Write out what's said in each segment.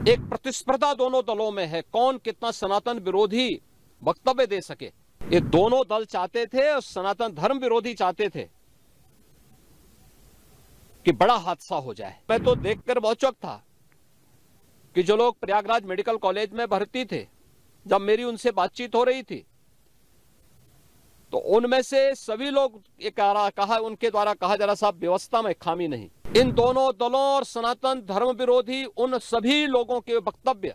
एक प्रतिस्पर्धा दोनों दलों में है, कौन कितना सनातन विरोधी वक्तव्य दे सके। ये दोनों दल चाहते थे और सनातन धर्म विरोधी चाहते थे कि बड़ा हादसा हो जाए। मैं तो देखकर बहुत चौंक था कि जो लोग प्रयागराज मेडिकल कॉलेज में भर्ती थे, जब मेरी उनसे बातचीत हो रही थी तो उनमें से सभी लोग ये कहा उनके द्वारा कहा जा रहा साहब व्यवस्था में खामी नहीं। इन दोनों दलों और सनातन धर्म विरोधी उन सभी लोगों के वक्तव्य,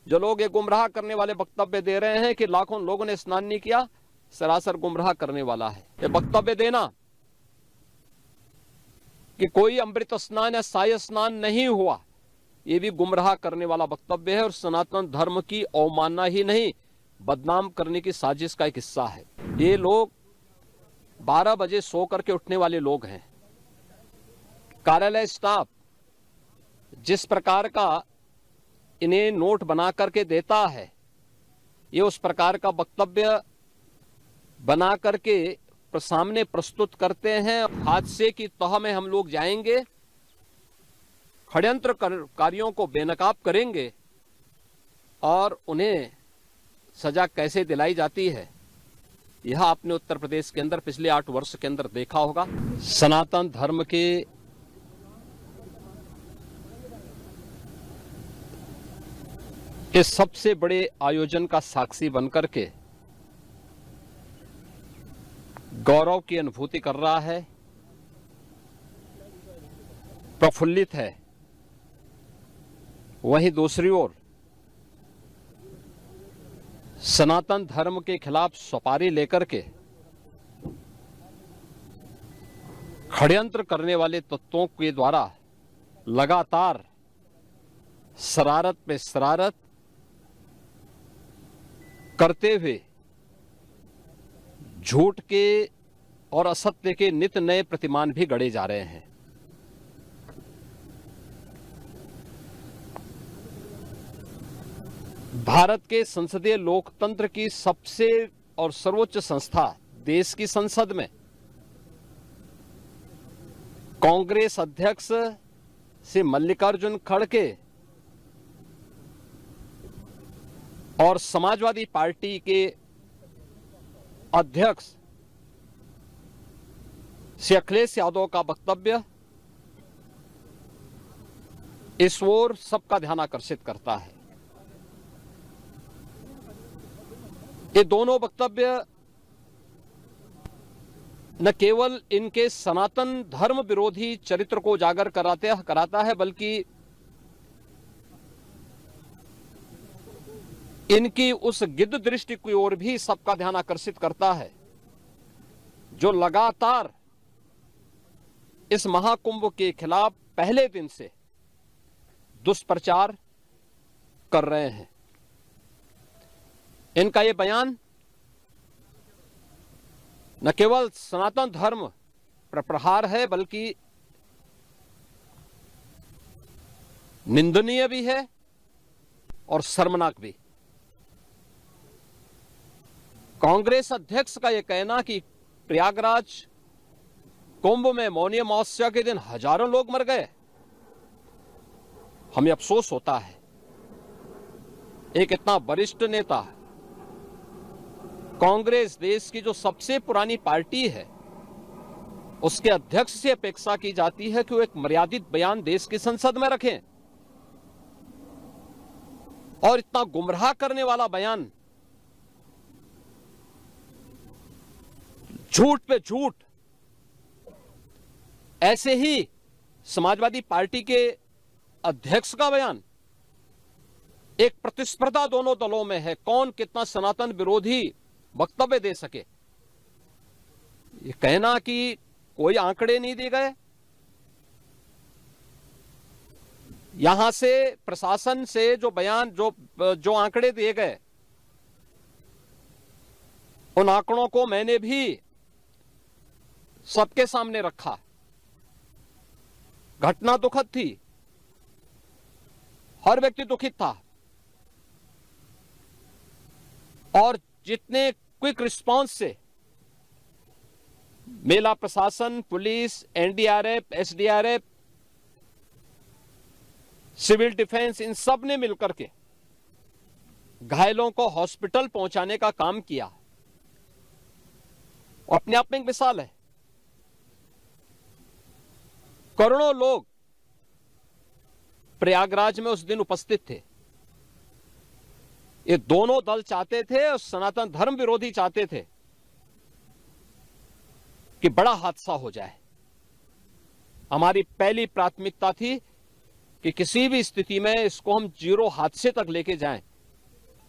जो लोग ये गुमराह करने वाले वक्तव्य दे रहे हैं कि लाखों लोगों ने स्नान नहीं किया, सरासर गुमराह करने वाला है। ये वक्तव्य देना कि कोई अमृत स्नान या साय स्नान नहीं हुआ, ये भी गुमराह करने वाला वक्तव्य है और सनातन धर्म की अवमानना ही नहीं, बदनाम करने की साजिश का एक हिस्सा है। ये लोग 12 बजे सो करके उठने वाले लोग हैं। कार्यालय स्टाफ जिस प्रकार का इन्हें नोट बना करके देता है, ये उस प्रकार का वक्तव्य बना करके सामने प्रस्तुत करते हैं। हादसे की तह में हम लोग जाएंगे, षड्यंत्रकारियों को बेनकाब करेंगे और उन्हें सजा कैसे दिलाई जाती है, यह आपने उत्तर प्रदेश के अंदर पिछले 8 वर्ष के अंदर देखा होगा। सनातन धर्म के इस सबसे बड़े आयोजन का साक्षी बनकर के गौरव की अनुभूति कर रहा है, प्रफुल्लित है। वहीं दूसरी ओर सनातन धर्म के खिलाफ सपारी लेकर के षड्यंत्र करने वाले तत्वों के द्वारा लगातार शरारत पे शरारत करते हुए झूठ के और असत्य के नित नए प्रतिमान भी गढ़े जा रहे हैं। भारत के संसदीय लोकतंत्र की सबसे और सर्वोच्च संस्था देश की संसद में कांग्रेस अध्यक्ष से मल्लिकार्जुन खड़गे और समाजवादी पार्टी के अध्यक्ष श्री अखिलेश यादव का वक्तव्य इस ओर सबका ध्यान आकर्षित करता है। ये दोनों वक्तव्य न केवल इनके सनातन धर्म विरोधी चरित्र को उजागर कराता है, बल्कि इनकी उस गिद्ध दृष्टि की ओर भी सबका ध्यान आकर्षित करता है, जो लगातार इस महाकुंभ के खिलाफ पहले दिन से दुष्प्रचार कर रहे हैं। इनका ये बयान न केवल सनातन धर्म पर प्रहार है, बल्कि निंदनीय भी है और शर्मनाक भी। कांग्रेस अध्यक्ष का यह कहना कि प्रयागराज कुंभ में मौनी अमावस्या के दिन हजारों लोग मर गए, हमें अफसोस होता है। एक इतना वरिष्ठ नेता, कांग्रेस देश की जो सबसे पुरानी पार्टी है, उसके अध्यक्ष से अपेक्षा की जाती है कि वो एक मर्यादित बयान देश की संसद में रखें, और इतना गुमराह करने वाला बयान, झूठ पे झूठ। ऐसे ही समाजवादी पार्टी के अध्यक्ष का बयान, एक प्रतिस्पर्धा दोनों दलों में है, कौन कितना सनातन विरोधी वक्तव्य दे सके। ये कहना कि कोई आंकड़े नहीं दिए गए, यहां से प्रशासन से जो बयान जो आंकड़े दिए गए, उन आंकड़ों को मैंने भी सबके सामने रखा। घटना दुखद थी, हर व्यक्ति दुखित था, और जितने क्विक रिस्पांस से मेला प्रशासन, पुलिस, एनडीआरएफ, एसडीआरएफ सिविल डिफेंस, इन सब ने मिलकर के घायलों को हॉस्पिटल पहुंचाने का काम किया। अपने आप में एक मिसाल है। करोड़ों लोग प्रयागराज में उस दिन उपस्थित थे। ये दोनों दल चाहते थे और सनातन धर्म विरोधी चाहते थे कि बड़ा हादसा हो जाए। हमारी पहली प्राथमिकता थी कि किसी भी स्थिति में इसको हम जीरो हादसे तक लेके जाएं।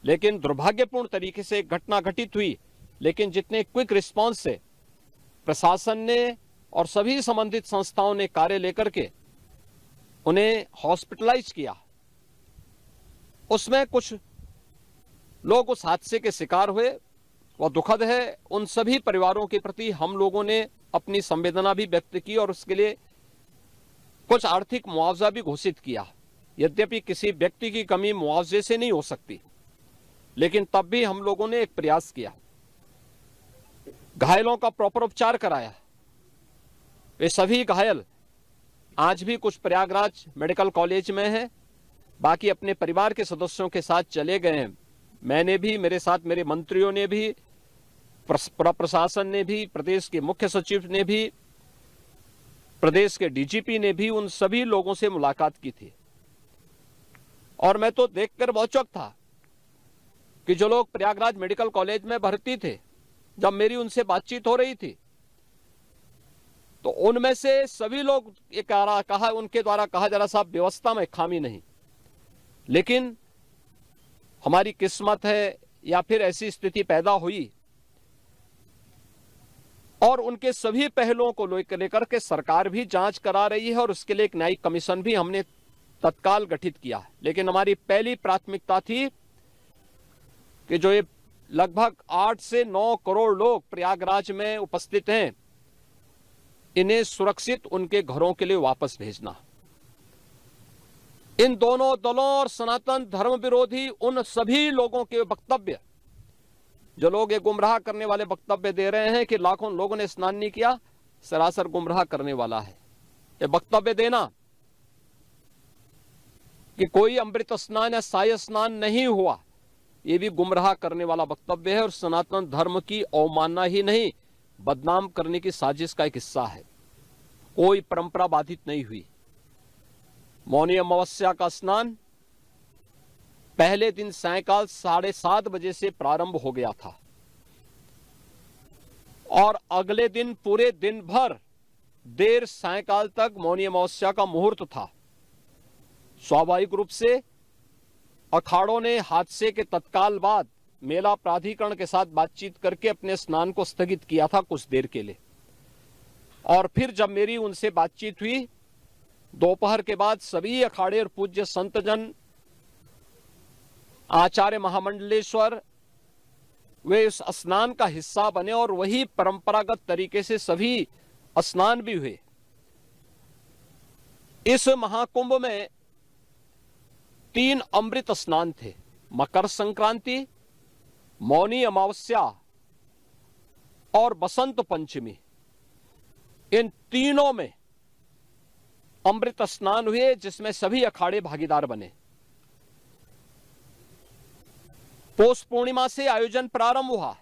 लेकिन दुर्भाग्यपूर्ण तरीके से एक घटना घटित हुई, लेकिन जितने क्विक रिस्पांस से प्रशासन ने और सभी संबंधित संस्थाओं ने कार्य लेकर के उन्हें हॉस्पिटलाइज किया, उसमें कुछ लोग उस हादसे के शिकार हुए। वह दुखद है। उन सभी परिवारों के प्रति हम लोगों ने अपनी संवेदना भी व्यक्त की और उसके लिए कुछ आर्थिक मुआवजा भी घोषित किया। यद्यपि किसी व्यक्ति की कमी मुआवजे से नहीं हो सकती, लेकिन तब भी हम लोगों ने एक प्रयास किया। घायलों का प्रॉपर उपचार कराया। वे सभी घायल आज भी कुछ प्रयागराज मेडिकल कॉलेज में हैं, बाकी अपने परिवार के सदस्यों के साथ चले गए हैं। मैंने भी, मेरे साथ मेरे मंत्रियों ने भी, प्रशासन ने भी, प्रदेश के मुख्य सचिव ने भी, प्रदेश के डीजीपी ने भी उन सभी लोगों से मुलाकात की थी। और मैं तो देखकर बहुत चौंक था कि जो लोग प्रयागराज मेडिकल कॉलेज में भर्ती थे, जब मेरी उनसे बातचीत हो रही थी तो उनमें से सभी लोग ये कहा, उनके द्वारा कहा जा रहा साहब व्यवस्था में खामी नहीं, लेकिन हमारी किस्मत है या फिर ऐसी स्थिति पैदा हुई। और उनके सभी पहलुओं को लेकर के सरकार भी जांच करा रही है और उसके लिए एक न्यायिक कमीशन भी हमने तत्काल गठित किया। लेकिन हमारी पहली प्राथमिकता थी कि जो ये लगभग 8 से 9 करोड़ लोग प्रयागराज में उपस्थित हैं, इन्हें सुरक्षित उनके घरों के लिए वापस भेजना। इन दोनों दलों और सनातन धर्म विरोधी उन सभी लोगों के वक्तव्य, जो लोग ये गुमराह करने वाले वक्तव्य दे रहे हैं कि लाखों लोगों ने स्नान नहीं किया, सरासर गुमराह करने वाला है। ये वक्तव्य देना कि कोई अमृत स्नान या साय स्नान नहीं हुआ, ये भी गुमराह करने वाला वक्तव्य है और सनातन धर्म की अवमानना ही नहीं, बदनाम करने की साजिश का एक हिस्सा है। कोई परंपरा बाधित नहीं हुई। मौनी अमावस्या का स्नान पहले दिन सायंकाल 7:30 बजे से प्रारंभ हो गया था और अगले दिन पूरे दिन भर देर सायंकाल तक मौनी अमावस्या का मुहूर्त था। स्वाभाविक रूप से अखाड़ों ने हादसे के तत्काल बाद मेला प्राधिकरण के साथ बातचीत करके अपने स्नान को स्थगित किया था कुछ देर के लिए। और फिर जब मेरी उनसे बातचीत हुई दोपहर के बाद, सभी अखाड़े और पूज्य संतजन, आचार्य महामंडलेश्वर, वे इस स्नान का हिस्सा बने और वही परंपरागत तरीके से सभी स्नान भी हुए। इस महाकुंभ में 3 अमृत स्नान थे। मकर संक्रांति, मौनी अमावस्या और बसंत पंचमी। इन तीनों में अमृत स्नान हुए जिसमें सभी अखाड़े भागीदार बने। पौष पूर्णिमा से आयोजन प्रारंभ हुआ।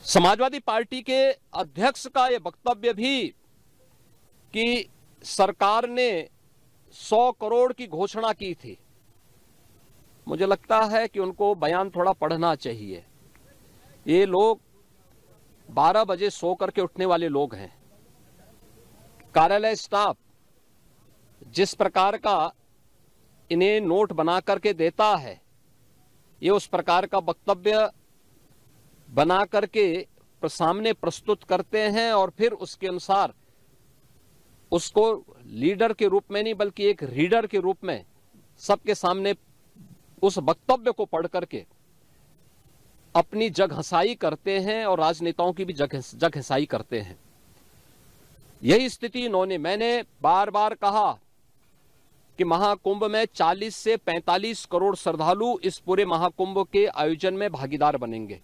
समाजवादी पार्टी के अध्यक्ष का यह वक्तव्य भी कि सरकार ने 100 करोड़ की घोषणा की थी, मुझे लगता है कि उनको बयान थोड़ा पढ़ना चाहिए। ये लोग 12 बजे सो करके उठने वाले लोग हैं। कार्यालय स्टाफ जिस प्रकार का इन्हें नोट बना करके देता है, ये उस प्रकार का वक्तव्य बना करके सामने प्रस्तुत करते हैं और फिर उसके अनुसार उसको लीडर के रूप में नहीं बल्कि एक रीडर के रूप में सबके सामने उस वक्तव्य को पढ़ करके अपनी जगहंसाई करते हैं और राजनेताओं की भी जगहंसाई करते हैं। यही स्थिति मैंने बार बार कहा कि महाकुंभ में 40 से 45 करोड़ श्रद्धालु इस पूरे महाकुंभ के आयोजन में भागीदार बनेंगे।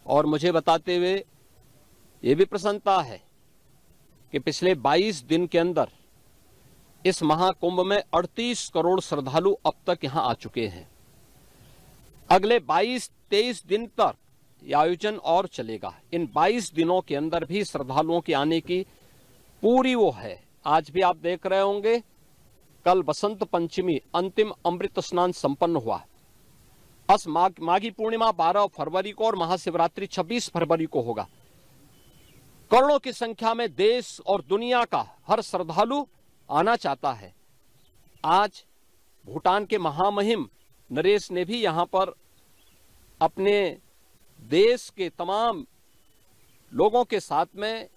और मुझे बताते हुए ये भी प्रसन्नता है कि पिछले 22 दिन के अंदर इस महाकुंभ में 38 करोड़ श्रद्धालु अब तक यहां आ चुके हैं। अगले 22-23 दिन तक ये आयोजन और चलेगा। इन 22 दिनों के अंदर भी श्रद्धालुओं के आने की पूरी वो है। आज भी आप देख रहे होंगे, कल बसंत पंचमी अंतिम अमृत स्नान संपन्न हुआ। अस माघी पूर्णिमा 12 फरवरी को और महाशिवरात्रि 26 फरवरी को होगा। करोड़ों की संख्या में देश और दुनिया का हर श्रद्धालु आना चाहता है। आज भूटान के महामहिम नरेश ने भी यहां पर अपने देश के तमाम लोगों के साथ में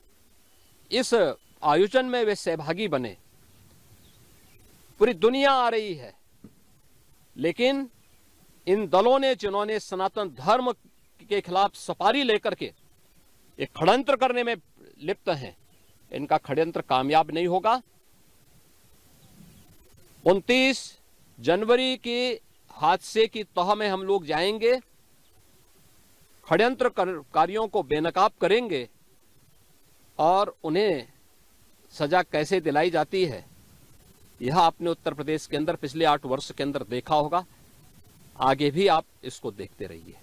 इस आयोजन में वे सहभागी बने। पूरी दुनिया आ रही है, लेकिन इन दलों ने जिन्होंने सनातन धर्म के खिलाफ सफारी लेकर के एक षड्यंत्र करने में लिप्त हैं, इनका षड्यंत्र कामयाब नहीं होगा। 29 जनवरी के हादसे की तह में हम लोग जाएंगे, षड्यंत्रकारियों को बेनकाब करेंगे और उन्हें सजा कैसे दिलाई जाती है यह आपने उत्तर प्रदेश के अंदर पिछले 8 वर्ष के अंदर देखा होगा। आगे भी आप इसको देखते रहिए।